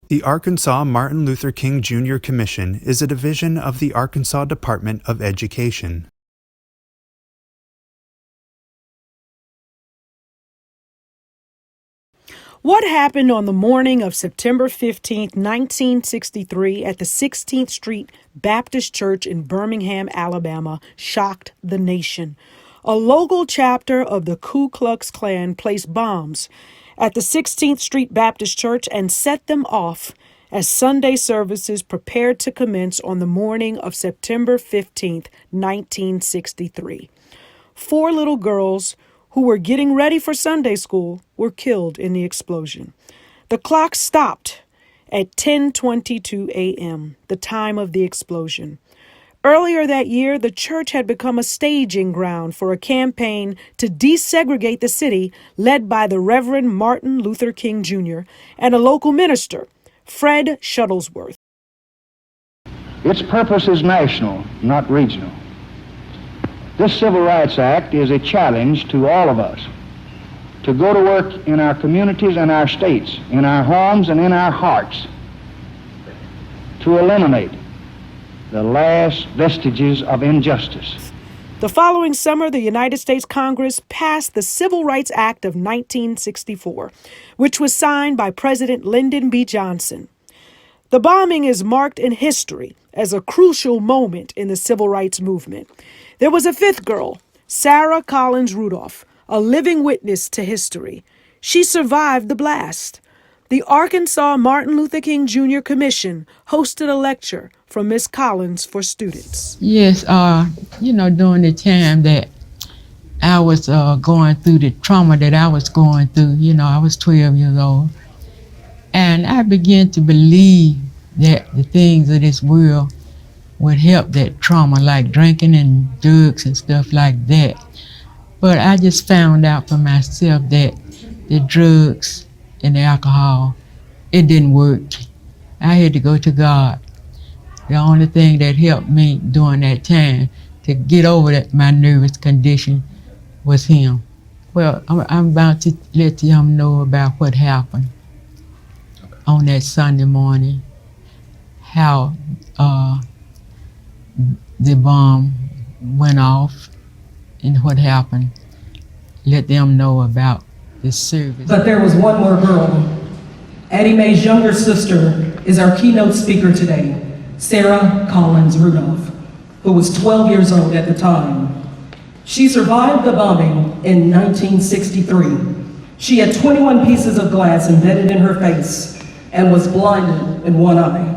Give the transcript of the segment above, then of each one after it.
The Arkansas Martin Luther King Jr. Commission is a division of the Arkansas Department of Education. What happened on the morning of September 15, 1963 at the 16th Street Baptist Church in Birmingham, Alabama, shocked the nation. A local chapter of the Ku Klux Klan placed bombs at the 16th Street Baptist Church and set them off as Sunday services prepared to commence on the morning of September 15, 1963. 4 little girls who were getting ready for Sunday school were killed in the explosion. The clock stopped at 10:22 a.m., the time of the explosion. Earlier that year, the church had become a staging ground for a campaign to desegregate the city led by the Reverend Martin Luther King Jr. and a local minister, Fred Shuttlesworth. Its purpose is national, not regional. This Civil Rights Act is a challenge to all of us to go to work in our communities and our states, in our homes and in our hearts, to eliminate the last vestiges of injustice. The following summer, the United States Congress passed the Civil Rights Act of 1964, which was signed by President Lyndon B. Johnson. The bombing is marked in history as a crucial moment in the civil rights movement. There was a 5th girl, Sarah Collins Rudolph, a living witness to history. She survived the blast. The Arkansas Martin Luther King Jr. Commission hosted a lecture from Miss Collins for students. Yes, during the time that I was going through the trauma that I was going through, I was 12 years old. And I began to believe that the things of this world would help that trauma, like drinking and drugs and stuff like that. But I just found out for myself that the drugs and the alcohol, it didn't work. I had to go to God. The only thing that helped me during that time to get over my nervous condition was Him. Well, I'm about to let y'all know about what happened on that Sunday morning, how the bomb went off and what happened. Let them know about the service. But there was one more girl. Addie Mae's younger sister is our keynote speaker today, Sarah Collins Rudolph, who was 12 years old at the time. She survived the bombing in 1963. She had 21 pieces of glass embedded in her face and was blinded in one eye.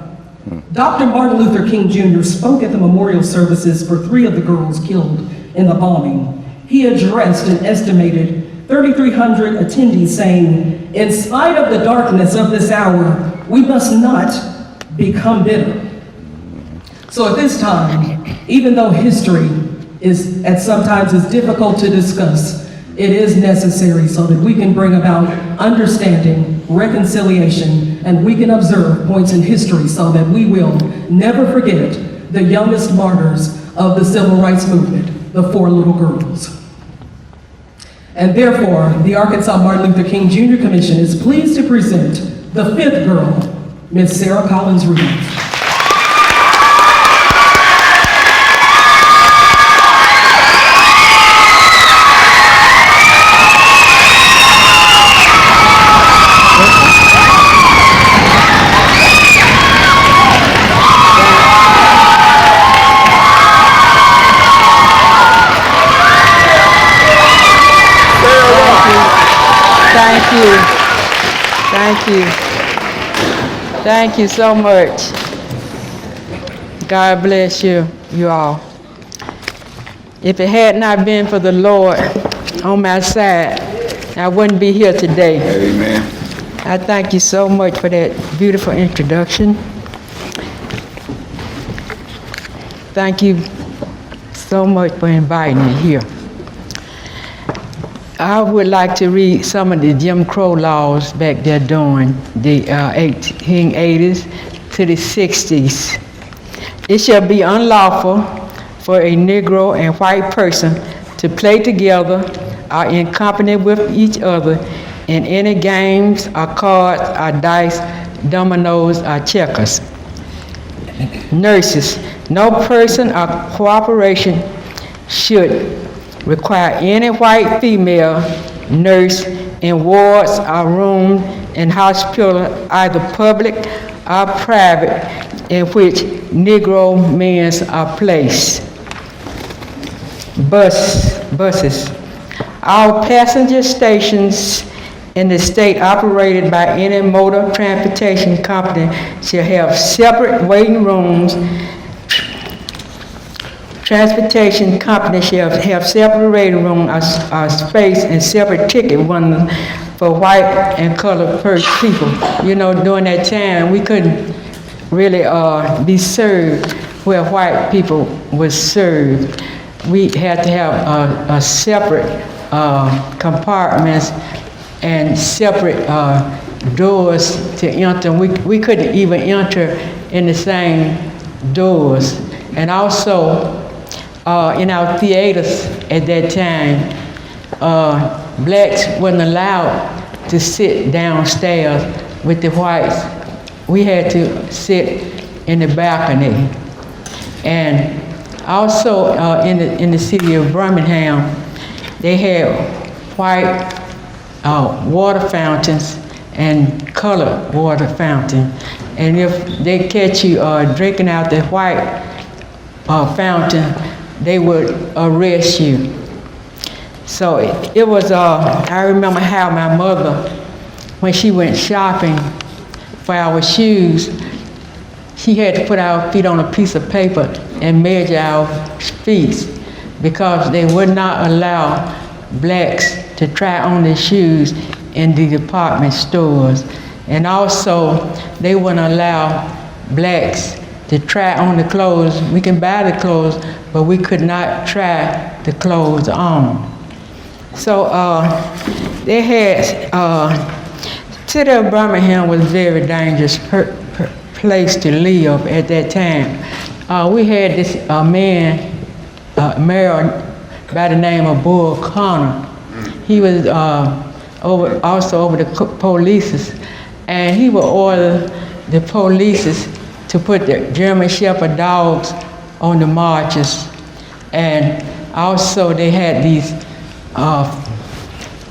Dr. Martin Luther King Jr. spoke at the memorial services for 3 of the girls killed in the bombing. He addressed an estimated 3,300 attendees saying, "In spite of the darkness of this hour, we must not become bitter." So at this time, even though history is sometimes difficult to discuss, it is necessary so that we can bring about understanding, reconciliation, and we can observe points in history so that we will never forget the youngest martyrs of the civil rights movement, the 4 little girls. And therefore, the Arkansas Martin Luther King Jr. Commission is pleased to present the 5th girl, Miss Sarah Collins Rudolph. Thank you so much. God bless you all. If it had not been for the Lord on my side, I wouldn't be here today. Amen. I thank you so much for that beautiful introduction. Thank you so much for inviting me here. I would like to read some of the Jim Crow laws back there during the 1880s to the 60s. It shall be unlawful for a Negro and white person to play together or in company with each other in any games or cards or dice dominoes, or checkers. Nurses. No person or corporation should require any white female nurse in wards or rooms in hospital, either public or private, in which Negro men are placed. Buses. All passenger stations in the state operated by any motor transportation company shall have separate waiting rooms. Transportation companies shall have separate waiting room or space and separate ticket windows for white and colored people. You know, during that time, we couldn't really be served where white people was served. We had to have a separate compartments and separate doors to enter. We couldn't even enter in the same doors. And also, in our theaters at that time, blacks weren't allowed to sit downstairs with the whites. We had to sit in the balcony. And also in the city of Birmingham, they had white water fountains and colored water fountain. And if they catch you drinking out the white fountain, they would arrest you. So it was, I remember how my mother, when she went shopping for our shoes, she had to put our feet on a piece of paper and measure our feet because they would not allow blacks to try on their shoes in the department stores. And also, they wouldn't allow blacks to try on the clothes. We can buy the clothes, but we could not try the clothes on. So they had, city of Birmingham was a very dangerous place to live at that time. We had this man, mayor by the name of Bull Connor. He was also over the police, and he would order the police to put the German Shepherd dogs on the marches. And also they had these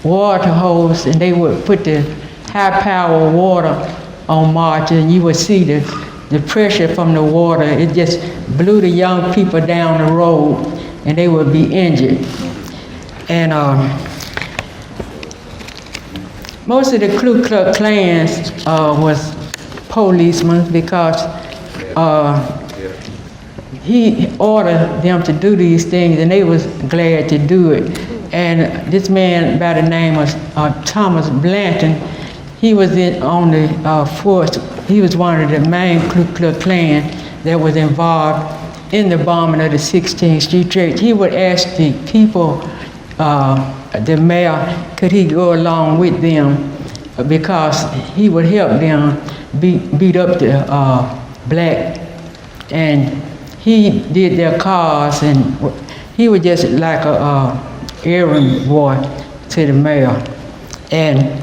water hoses, and they would put the high power water on marches, and you would see the pressure from the water. It just blew the young people down the road, and they would be injured. And most of the Ku Klux Klans was policemen because he ordered them to do these things, and they was glad to do it. And this man by the name of Thomas Blanton, he was on the force. He was one of the main Ku Klux Klan that was involved in the bombing of the 16th Street Church. He would ask the people, the mayor, could he go along with them because he would help them beat up the black. And he did their cars, and he was just like a errand boy to the mayor. And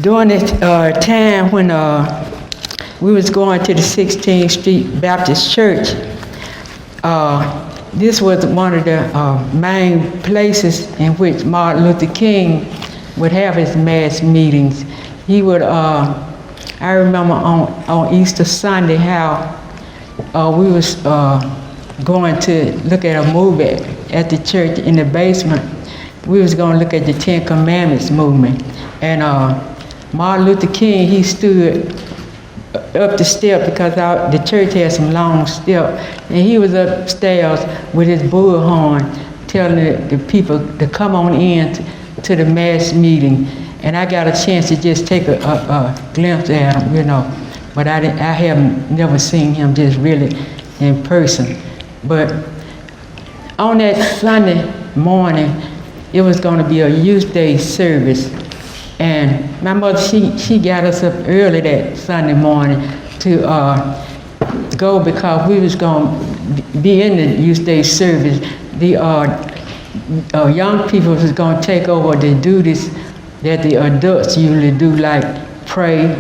during this time when we was going to the 16th Street Baptist Church, this was one of the main places in which Martin Luther King would have his mass meetings. He would, I remember on Easter Sunday how we was going to look at a movie at the church in the basement. We was going to look at the Ten Commandments movement. And Martin Luther King, he stood up the step because the church had some long steps, and he was upstairs with his bullhorn telling the people to come on in to the mass meeting. And I got a chance to just take a glimpse at him, you know, but I have never seen him just really in person. But on that Sunday morning, it was going to be a youth day service. And my mother, she got us up early that Sunday morning to go because we was going to be in the youth day service. The young people was going to take over the duties that the adults usually do, like pray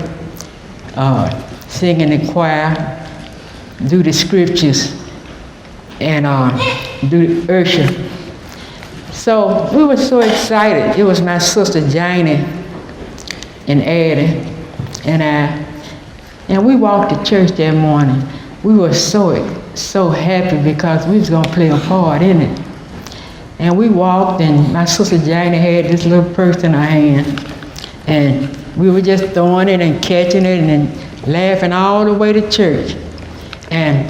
sing in the choir, do the scriptures, and do the usher. So we were so excited. It was my sister Janie and Eddie and I, and we walked to church that morning. We were so happy because we was gonna play a part in it. And we walked, and my sister Janie had this little purse in her hand, and we were just throwing it and catching it and laughing all the way to church. And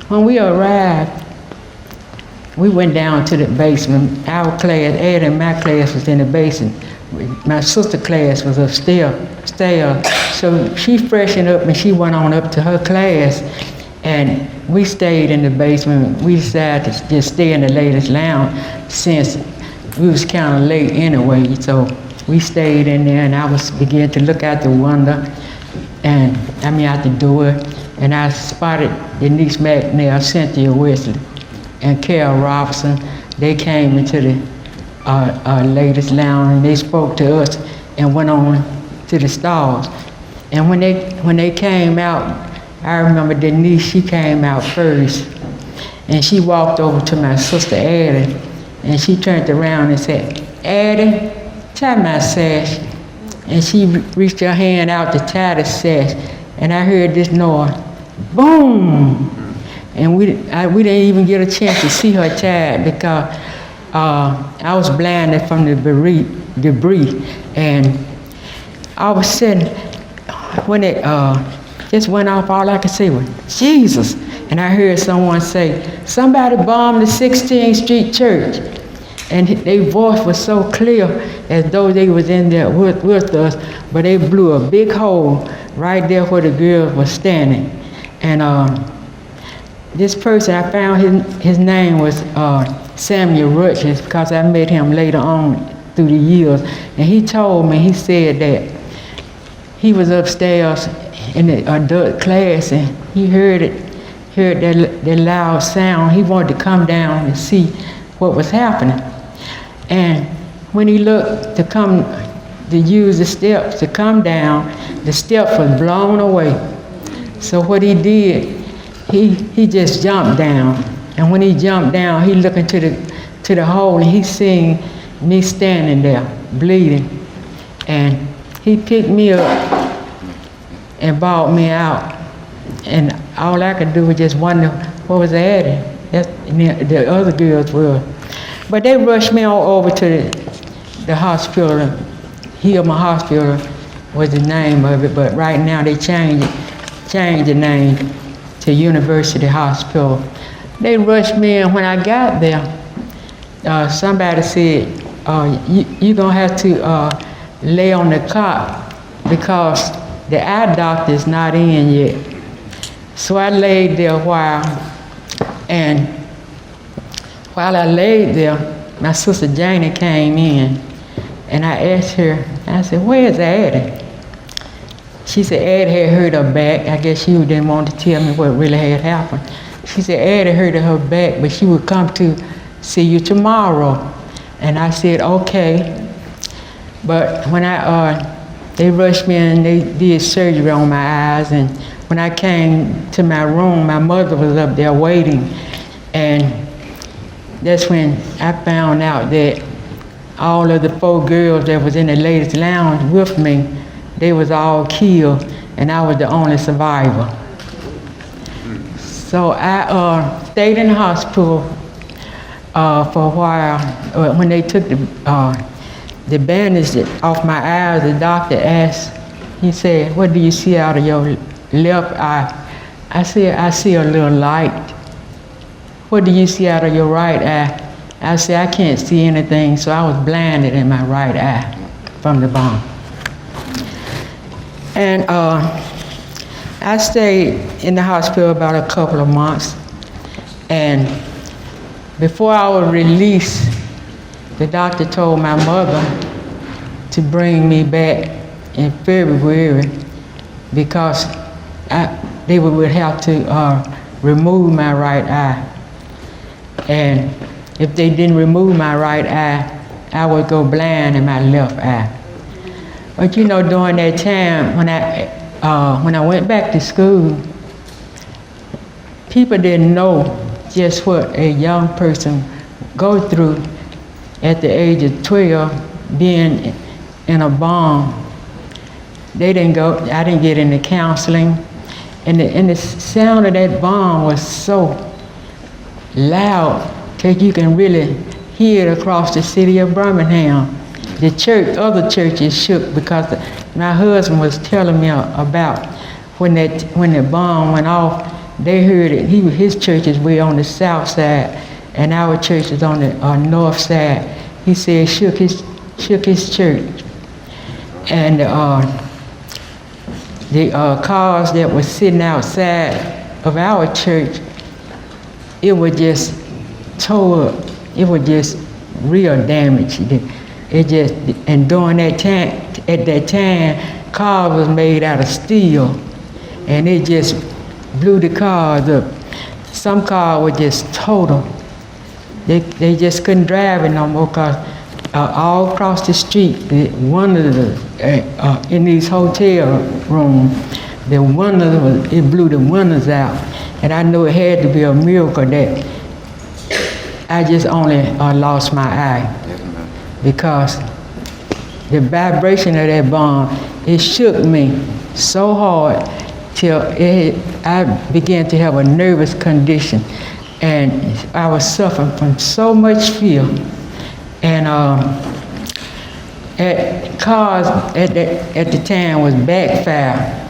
when we arrived, we went down to the basement. Our class, Ed and my class, was in the basement. My sister's class was upstairs. So she freshened up and she went on up to her class, and we stayed in the basement. We decided to just stay in the ladies' lounge since we was kind of late anyway. So we stayed in there, and I was beginning to look out the window, and out the door, and I spotted Denise McNair, Cynthia Wesley, and Carol Robinson. They came into the ladies' lounge, and they spoke to us and went on to the stalls. And when they came out, I remember Denise, she came out first, and she walked over to my sister Addie, and she turned around and said, "Addie, tie my sash." And she reached her hand out to tie the sash, and I heard this noise, boom! And we didn't even get a chance to see her tied because I was blinded from the debris, and all of a sudden, when it just went off, all I could say was, "Jesus." And I heard someone say, "Somebody bombed the 16th Street Church." And their voice was so clear as though they was in there with us, but they blew a big hole right there where the girls were standing. And this person, I found his name was Samuel Rutgers, because I met him later on through the years. And he told me, he said that he was upstairs in the adult class, and he heard that loud sound. He wanted to come down and see what was happening. And when he looked to use the steps to come down, the steps was blown away. So what he did, he just jumped down. And when he jumped down, he looked into the hole, and he seen me standing there bleeding. And he picked me up and brought me out. And all I could do was just wonder what was Addie. The other girls were. But they rushed me on over to the hospital. Hillman Hospital was the name of it, but right now they changed the name to University Hospital. They rushed me in. When I got there, somebody said, you're gonna have to lay on the cot because the eye doctor is not in yet. So I laid there a while, and while I laid there, my sister Janie came in, and I asked her, I said, "Where's Addie?" She said Addie had hurt her back. I guess she didn't want to tell me what really had happened. She said Addie hurt her back, but she would come to see you tomorrow. And I said, okay. But when they rushed me in, they did surgery on my eyes, and when I came to my room, my mother was up there waiting, and that's when I found out that all of the 4 girls that was in the ladies' lounge with me, they was all killed, and I was the only survivor. So I stayed in the hospital for a while. When they took the bandage off my eyes, the doctor asked, he said, "What do you see out of your left eye?" I said, "I see a little light." "What do you see out of your right eye?" I said, "I can't see anything." So I was blinded in my right eye from the bomb. And I stayed in the hospital about a couple of months. And before I was released, the doctor told my mother to bring me back in February because they would have to remove my right eye. And if they didn't remove my right eye, I would go blind in my left eye. But you know, during that time when when I went back to school, people didn't know just what a young person go through at the age of 12, being in a bomb. I didn't get into counseling, and the sound of that bomb was so loud that you can really hear it across the city of Birmingham. The church, other churches shook because my husband was telling me about when the bomb went off. They heard it. His church is way on the south side, and our church is on the north side. He said shook his church, and the cars that were sitting outside of our church, it was just tore up. It was just real damage. And during that time, at that time, cars was made out of steel, and it just blew the cars up. Some cars were just total. They just couldn't drive it no more, because all across the street, in these hotel rooms, it blew the windows out. And I know it had to be a miracle that I just only lost my eye, because the vibration of that bomb, it shook me so hard till I began to have a nervous condition, and I was suffering from so much fear. And cars at the time was backfire.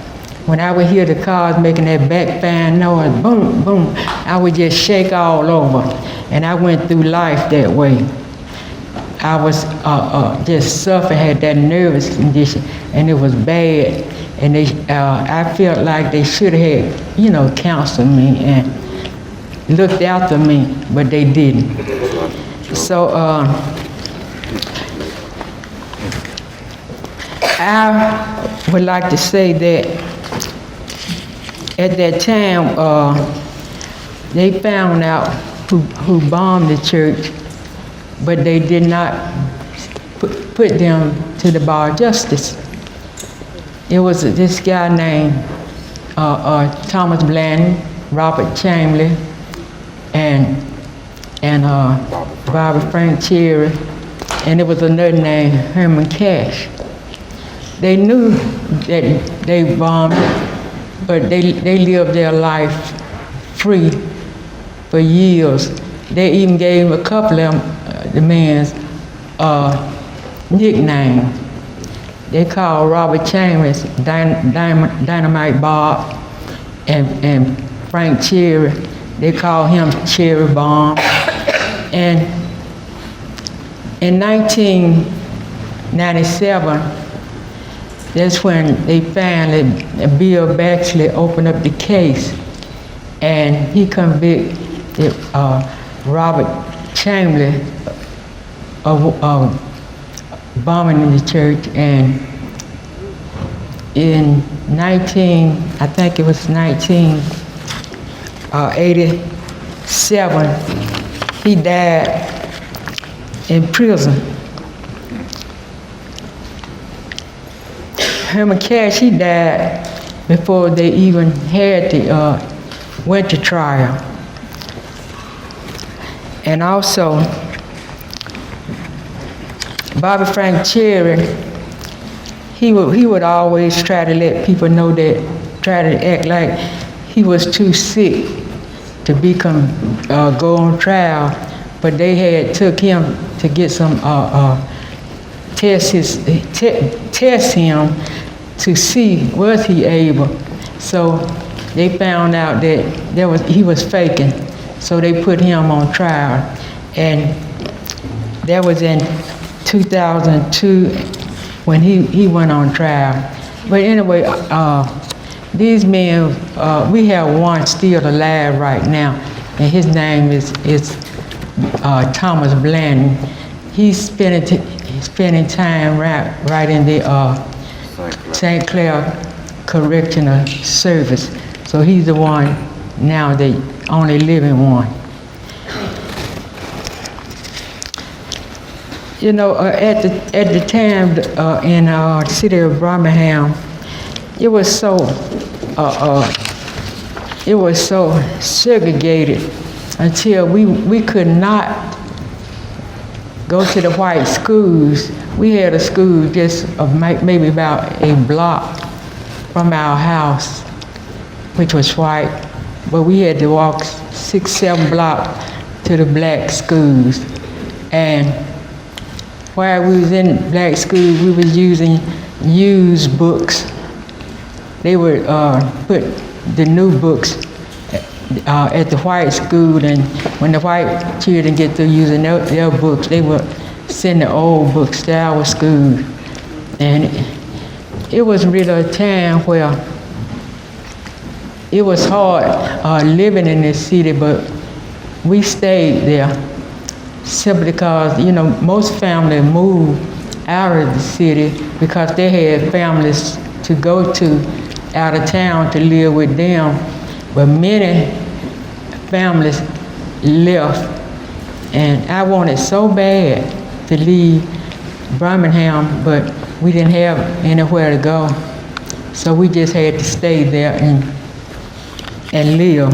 When I would hear the cars making that backfire noise, boom, boom, I would just shake all over. And I went through life that way. I was just suffering, had that nervous condition, and it was bad. And I felt like they should have had, counseled me and looked after me, but they didn't. So I would like to say that at that time, they found out who bombed the church, but they did not put them to the bar of justice. It was this guy named Thomas Blanton, Robert Chamberlain, and Bobby Frank Cherry, and there was another named Herman Cash. They knew that they bombed it, but they lived their life free for years. They even gave a couple of the men's nicknames. They called Robert Chambers Dynamite Bob, and Frank Cherry, they called him Cherry Bomb. And in 1997, that's when they finally, Bill Baxley opened up the case, and he convicted Robert Chamberlain of bombing in the church. And in 1987, he died in prison. Herman Cash, he died before they even had the went to trial. And also, Bobby Frank Cherry, he would always try to let people know that, try to act like he was too sick to go on trial, but they had took him to get some test him to see was he able. So they found out that he was faking, so they put him on trial, and that was in 2002 when he went on trial. But anyway, these men, we have one still alive right now, and his name is Thomas Blanton. He's spending time right in the St. Clair Correctional Service. So he's the one now, the only living one. At the time in the city of Birmingham, it was so segregated until we could not go to the white schools. We had a school just of maybe about a block from our house, which was white, but we had to walk 6-7 blocks to the black schools. And while we was in black schools, we was using used books. They would put the new books at the white school, and when the white children get through using their books, they would send the old books to our school. And it was really a time where it was hard living in this city, but we stayed there simply because, you know, most families moved out of the city because they had families to go to out of town to live with them. But many families left, and I wanted so bad to leave Birmingham, but we didn't have anywhere to go. So we just had to stay there and live.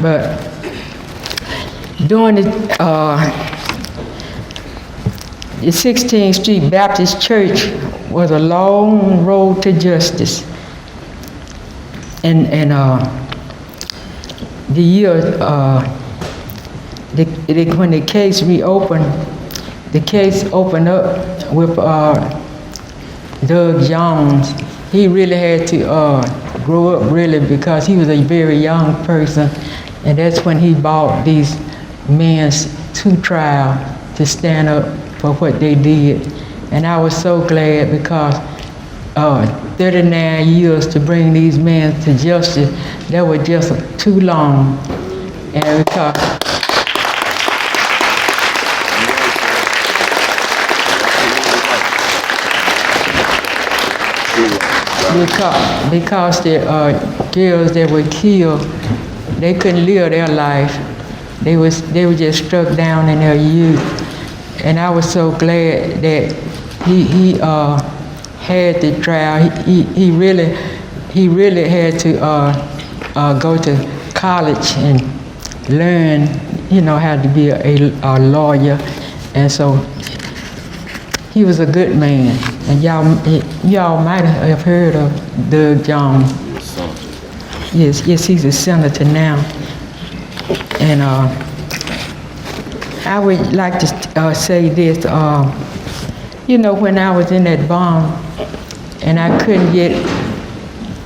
But during the 16th Street Baptist Church was a long road to justice. And the year when the case reopened, the case opened up with Doug Jones. He really had to grow up really because he was a very young person, and that's when he brought these men to trial to stand up for what they did. And I was so glad because 39 years to bring these men to justice, that was just too long. And because the girls that were killed, they couldn't live their life. They were just struck down in their youth. And I was so glad that he had the trial. He really had to go to college and learn, you know, how to be a lawyer. And so he was a good man. And y'all might have heard of Doug Jones. Yes, he's a senator now. And I would like to say this. You know, when I was in that bomb and I couldn't get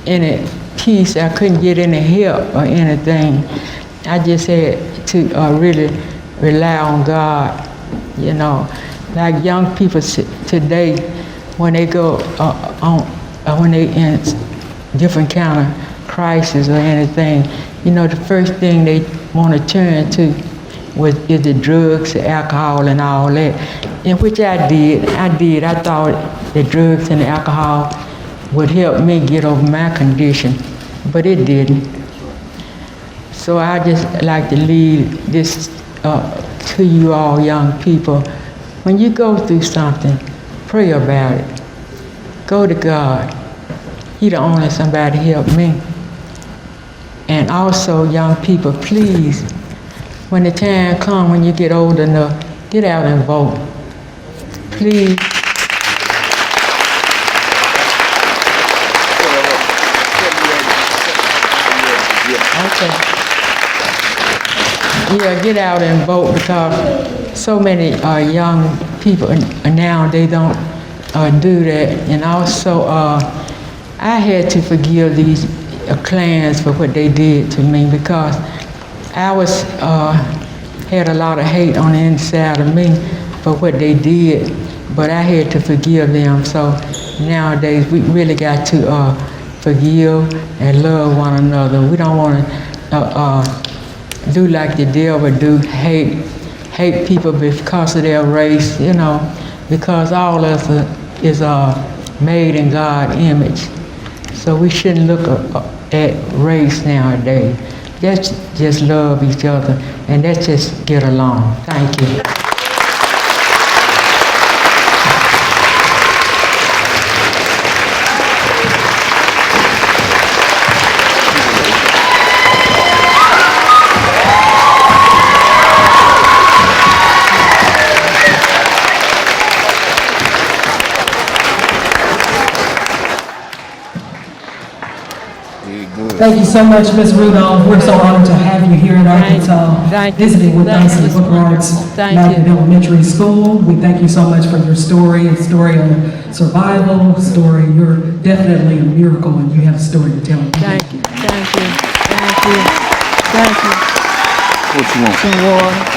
any peace, I couldn't get any help or anything, I just had to really rely on God. You know, like young people today, when they go when they in different kind of crisis or anything, you know, the first thing they want to turn to is the drugs, the alcohol, and all that. And which I did. I thought the drugs and the alcohol would help me get over my condition, but it didn't. So I just like to leave this to you all young people. When you go through something, pray about it. Go to God. He the only somebody to help me. And also, young people, please, when the time comes, when you get old enough, get out and vote. Please. Okay. Yeah, get out and vote because so many young people now, they don't do that. And also, I had to forgive these clans for what they did to me because I had a lot of hate on the inside of me for what they did, but I had to forgive them. So nowadays we really got to forgive and love one another. We don't want to do like the devil do, hate people because of their race, you know, because all of us is made in God's image. So we shouldn't look at race nowadays. Let's just love each other and let's just get along. Thank you. Thank you so much, Ms. Rudolph. We're so honored to have you here in Arkansas, Thank you. visiting with us at Thank Booker you. Arts Thank Magnet you. Elementary School. We thank you so much for your story, a story of survival, story. You're definitely a miracle, and you have a story to tell. Thank you. Thank you. Thank you. Thank you. What you want? Some water.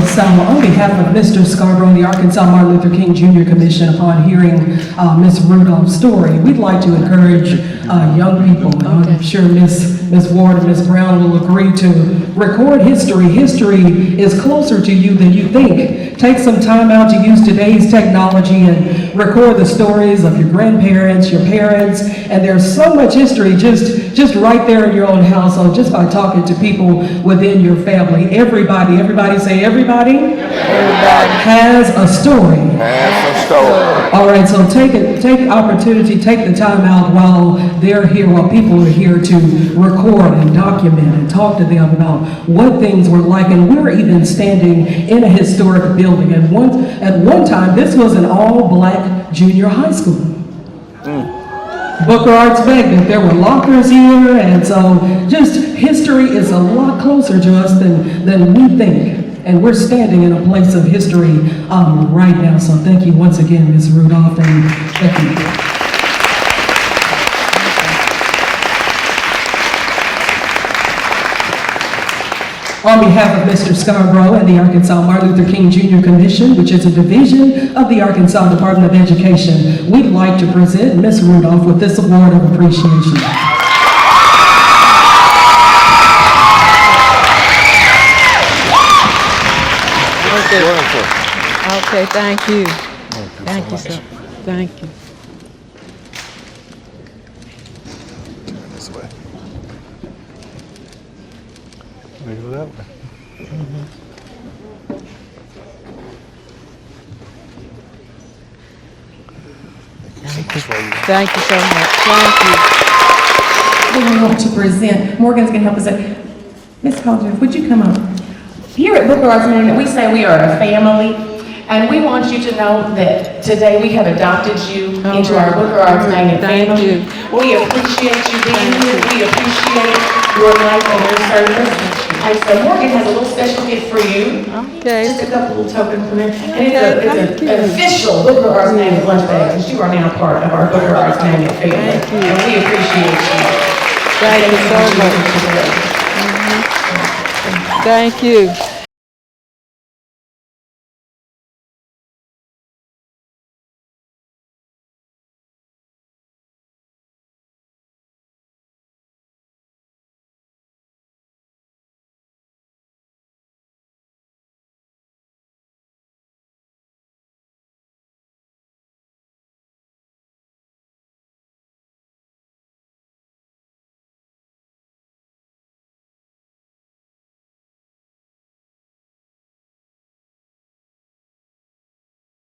So on behalf of Mr. Scarbrough and the Arkansas Martin Luther King Jr. Commission, upon hearing Ms. Rudolph's story, we'd like to encourage young people, and I'm sure Ms. Ward and Ms. Brown will agree, to record history. History is closer to you than you think. Take some time out to use today's technology and record the stories of your grandparents, your parents, and there's so much history just right there in your own household, just by talking to people within your family. Everybody say everybody has a story. All right, so take opportunity, take the time out while they're here, while people are here, to record and document and talk to them about what things were like. And we're even standing in a historic building. At one time, this was an all-black junior high school. Booker Arts Magnet, there were lockers here, and so just history is a lot closer to us than we think. And we're standing in a place of history right now. So thank you once again, Ms. Rudolph, and thank you. On behalf of Mr. Scarbrough and the Arkansas Martin Luther King Jr. Commission, which is a division of the Arkansas Department of Education, we'd like to present Ms. Rudolph with this award of appreciation. Okay, thank you. Thank you, sir. Thank you. This way. We go that way. Thank you so much. Thank you. We want to present. Morgan's going to help us out. Ms. Collins, would you come up? Here at Booker Arts Magnet, we say we are a family, and we want you to know that today we have adopted you into our Booker Arts Magnet Thank family. you. We appreciate you being here. We appreciate your life and your service. And so Morgan has a little special gift for you. Okay. Just a couple little tokens from there. And Thank it's you. an official Booker Arts Magnet lunch bag, because you are now part of our Booker Arts Magnet family. Thank you. And we appreciate you. Thank you so much. Thank you.